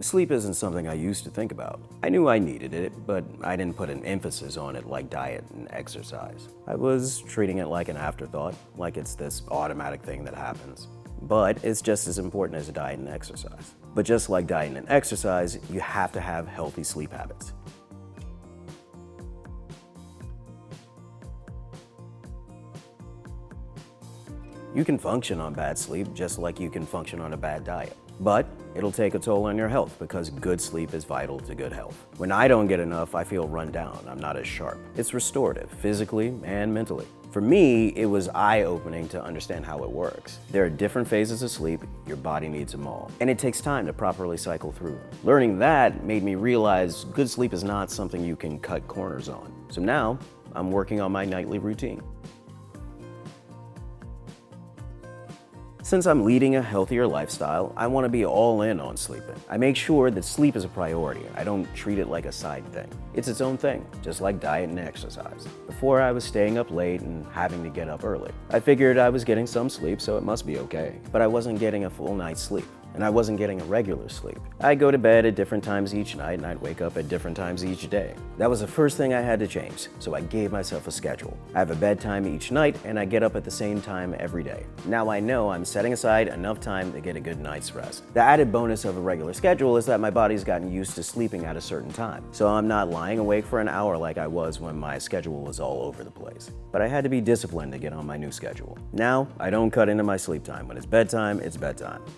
Sleep isn't something I used to think about. I knew I needed it, but I didn't put an emphasis on it like diet and exercise. I was treating it like an afterthought, like it's this automatic thing that happens. But it's just as important as diet and exercise. But just like diet and exercise, you have to have healthy sleep habits. You can function on bad sleep just like you can function on a bad diet. But it'll take a toll on your health because good sleep is vital to good health. When I don't get enough, I feel run down. I'm not as sharp. It's restorative, physically and mentally. For me, it was eye-opening to understand how it works. There are different phases of sleep, your body needs them all, and it takes time to properly cycle through them. Learning that made me realize good sleep is not something you can cut corners on. So now, I'm working on my nightly routine. Since I'm leading a healthier lifestyle, I want to be all in on sleeping. I make sure that sleep is a priority. I don't treat it like a side thing. It's its own thing, just like diet and exercise. Before, I was staying up late and having to get up early. I figured I was getting some sleep, so it must be okay. But I wasn't getting a full night's sleep, and I wasn't getting a regular sleep. I'd go to bed at different times each night, and I'd wake up at different times each day. That was the first thing I had to change, so I gave myself a schedule. I have a bedtime each night, and I get up at the same time every day. Now I know I'm setting aside enough time to get a good night's rest. The added bonus of a regular schedule is that my body's gotten used to sleeping at a certain time, so I'm not lying awake for an hour like I was when my schedule was all over the place. But I had to be disciplined to get on my new schedule. Now, I don't cut into my sleep time. When it's bedtime,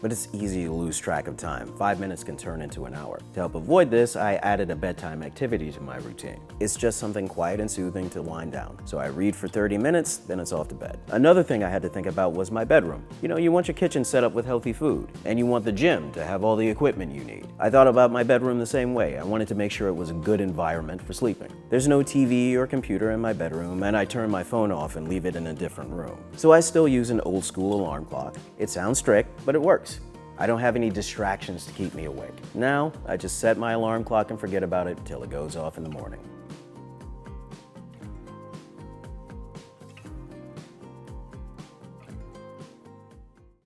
but it's easy to lose track of time. 5 minutes can turn into an hour. To help avoid this, I added a bedtime activity to my routine. It's just something quiet and soothing to wind down. So I read for 30 minutes, then it's off to bed. Another thing I had to think about was my bedroom. You want your kitchen set up with healthy food, and you want the gym to have all the equipment you need. I thought about my bedroom the same way. I wanted to make sure it was a good environment for sleeping. There's no TV or computer in my bedroom, and I turn my phone off and leave it in a different room. So I still use an old school alarm clock. It sounds strict, but it works. I don't have any distractions to keep me awake. Now, I just set my alarm clock and forget about it till it goes off in the morning.